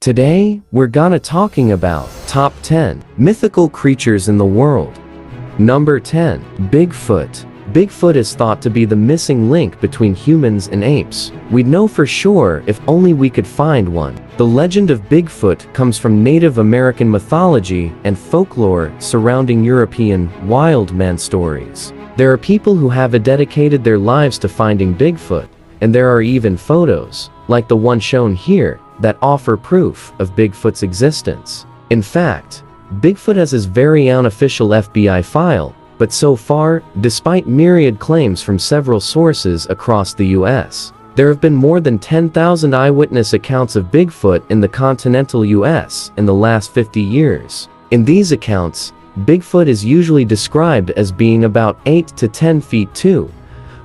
Today, we're gonna talking about top 10 mythical creatures in the world. Number 10. Bigfoot. Bigfoot is thought to be the missing link between humans and apes. We'd know for sure if only we could find one. The legend of Bigfoot comes from Native American mythology and folklore surrounding European wild man stories. There are people who have dedicated their lives to finding Bigfoot, and there are even photos, like the one shown here, that offer proof of Bigfoot's existence. In fact, Bigfoot has his very own official FBI file, but so far, despite myriad claims from several sources across the US, there have been more than 10,000 eyewitness accounts of Bigfoot in the continental US in the last 50 years. In these accounts, Bigfoot is usually described as being about 8 to 10 feet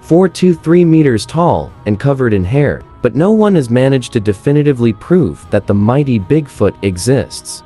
4 to 3 meters tall and covered in hair, but no one has managed to definitively prove that the mighty Bigfoot exists.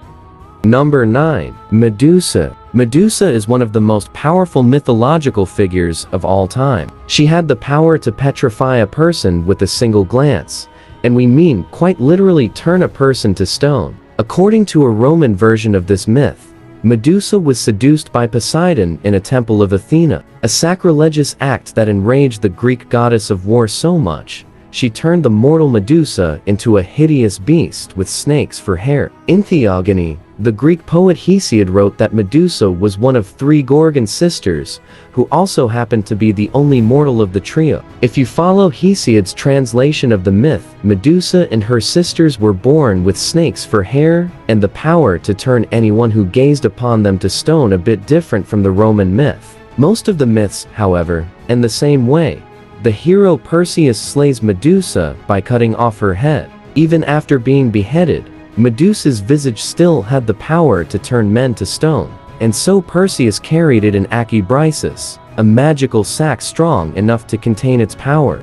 Number 9. Medusa. Medusa is one of the most powerful mythological figures of all time. She had the power to petrify a person with a single glance, and we mean quite literally turn a person to stone. According to a Roman version of this myth, Medusa was seduced by Poseidon in a temple of Athena, a sacrilegious act that enraged the Greek goddess of war so much, she turned the mortal Medusa into a hideous beast with snakes for hair. In Theogony, the Greek poet Hesiod wrote that Medusa was one of 3 Gorgon sisters, who also happened to be the only mortal of the trio. If you follow Hesiod's translation of the myth, Medusa and her sisters were born with snakes for hair and the power to turn anyone who gazed upon them to stone, a bit different from the Roman myth. Most of the myths, however, end the same way. The hero Perseus slays Medusa by cutting off her head. Even after being beheaded, Medusa's visage still had the power to turn men to stone, and so Perseus carried it in Achybrisis, a magical sack strong enough to contain its power.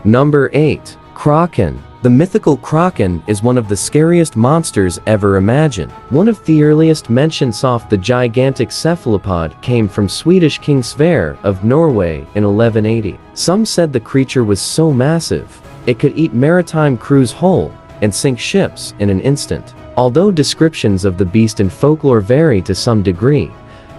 Number 8. Kraken. The mythical Kraken is one of the scariest monsters ever imagined. One of the earliest mentions of the gigantic cephalopod came from Swedish King Sverre of Norway in 1180. Some said the creature was so massive, it could eat maritime crews whole and sink ships in an instant. Although descriptions of the beast in folklore vary to some degree,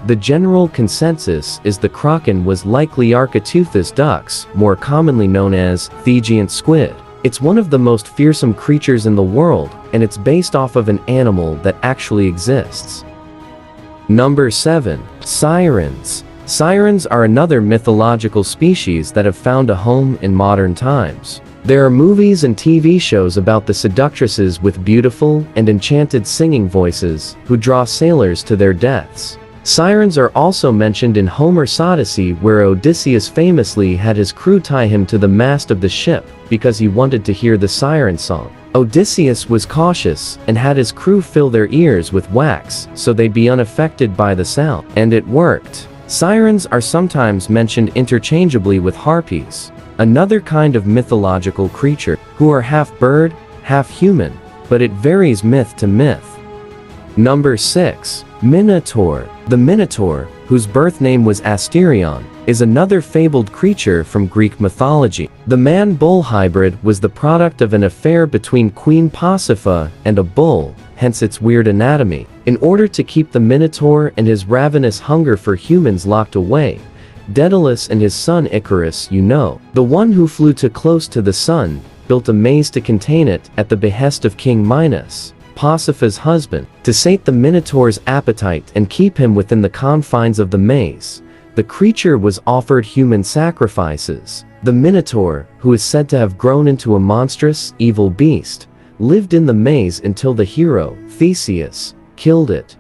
the general consensus is the Kraken was likely Architeuthis dux, more commonly known as the giant squid. It's one of the most fearsome creatures in the world, and it's based off of an animal that actually exists. Number 7. Sirens. Sirens are another mythological species that have found a home in modern times. There are movies and TV shows about the seductresses with beautiful and enchanted singing voices who draw sailors to their deaths. Sirens are also mentioned in Homer's Odyssey, where Odysseus famously had his crew tie him to the mast of the ship because he wanted to hear the siren song. Odysseus was cautious and had his crew fill their ears with wax so they'd be unaffected by the sound. And it worked. Sirens are sometimes mentioned interchangeably with harpies, another kind of mythological creature, who are half bird, half human, but it varies myth to myth. Number 6. Minotaur. The Minotaur, whose birth name was Asterion, is another fabled creature from Greek mythology. The man-bull hybrid was the product of an affair between Queen Pasiphae and a bull, hence its weird anatomy. In order to keep the Minotaur and his ravenous hunger for humans locked away, Daedalus and his son Icarus, the one who flew too close to the sun, built a maze to contain it at the behest of King Minos, Pasiphae's husband. To sate the Minotaur's appetite and keep him within the confines of the maze, the creature was offered human sacrifices. The Minotaur, who is said to have grown into a monstrous, evil beast, lived in the maze until the hero, Theseus, killed it.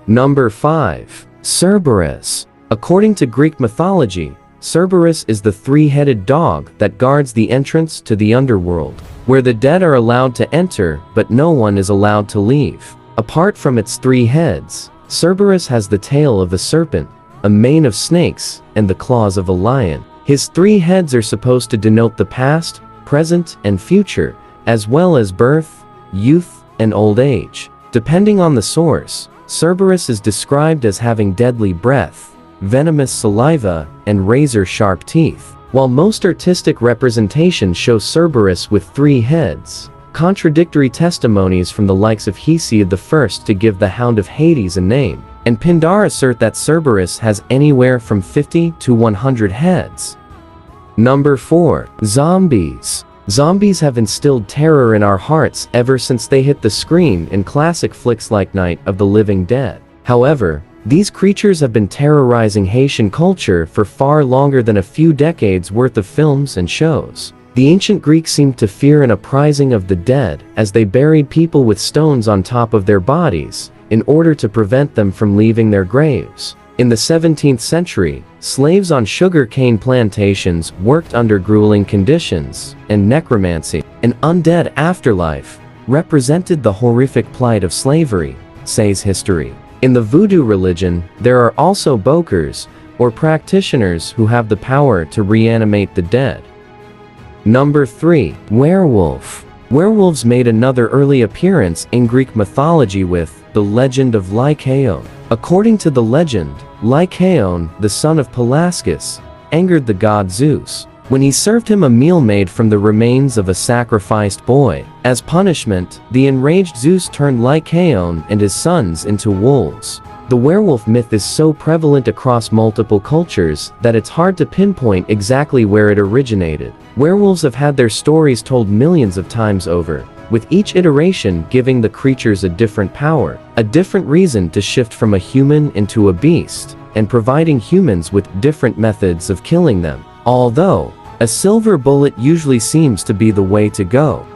Number 5. Cerberus. According to Greek mythology, Cerberus is the 3-headed dog that guards the entrance to the underworld, where the dead are allowed to enter but no one is allowed to leave. Apart from its 3 heads, Cerberus has the tail of a serpent, a mane of snakes, and the claws of a lion. His 3 heads are supposed to denote the past, present, and future, as well as birth, youth, and old age. Depending on the source, Cerberus is described as having deadly breath, venomous saliva, and razor-sharp teeth. While most artistic representations show Cerberus with 3 heads, contradictory testimonies from the likes of Hesiod I to give the Hound of Hades a name, and Pindar assert that Cerberus has anywhere from 50 to 100 heads. Number 4. Zombies. Zombies have instilled terror in our hearts ever since they hit the screen in classic flicks like Night of the Living Dead. However, these creatures have been terrorizing Haitian culture for far longer than a few decades worth of films and shows. The ancient Greeks seemed to fear an uprising of the dead as they buried people with stones on top of their bodies in order to prevent them from leaving their graves. In the 17th century, slaves on sugar cane plantations worked under grueling conditions, and necromancy, an undead afterlife, represented the horrific plight of slavery, says history. In the voodoo religion, there are also bokers, or practitioners who have the power to reanimate the dead. Number 3. Werewolf. Werewolves made another early appearance in Greek mythology with the legend of Lycaon. According to the legend, Lycaon, the son of Pelasgus, angered the god Zeus when he served him a meal made from the remains of a sacrificed boy. As punishment, the enraged Zeus turned Lycaon and his sons into wolves. The werewolf myth is so prevalent across multiple cultures that it's hard to pinpoint exactly where it originated. Werewolves have had their stories told millions of times over, with each iteration giving the creatures a different power, a different reason to shift from a human into a beast, and providing humans with different methods of killing them. Although, a silver bullet usually seems to be the way to go.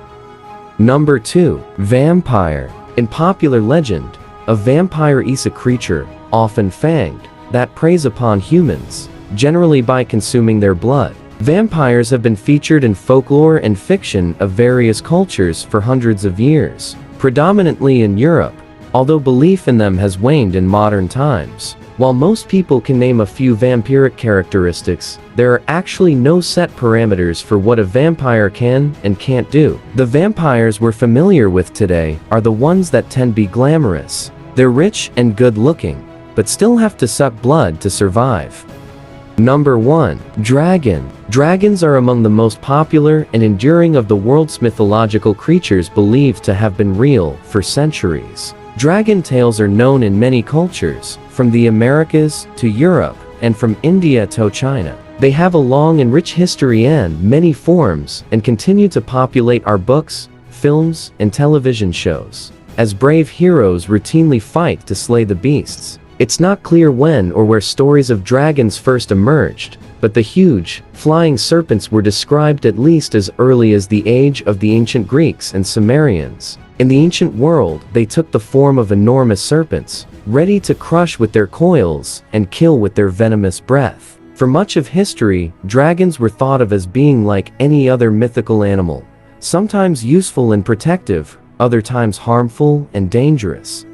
Number 2. Vampire. In popular legend, a vampire is a creature, often fanged, that preys upon humans, generally by consuming their blood. Vampires have been featured in folklore and fiction of various cultures for hundreds of years, predominantly in Europe, although belief in them has waned in modern times. While most people can name a few vampiric characteristics, there are actually no set parameters for what a vampire can and can't do. The vampires we're familiar with today are the ones that tend to be glamorous. They're rich and good-looking, but still have to suck blood to survive. Number 1. Dragon. Dragons are among the most popular and enduring of the world's mythological creatures believed to have been real for centuries. Dragon tales are known in many cultures, from the Americas to Europe, and from India to China. They have a long and rich history and many forms, and continue to populate our books, films, and television shows, as brave heroes routinely fight to slay the beasts. It's not clear when or where stories of dragons first emerged, but the huge, flying serpents were described at least as early as the age of the ancient Greeks and Sumerians. In the ancient world, they took the form of enormous serpents, ready to crush with their coils and kill with their venomous breath. For much of history, dragons were thought of as being like any other mythical animal, sometimes useful and protective, other times harmful and dangerous.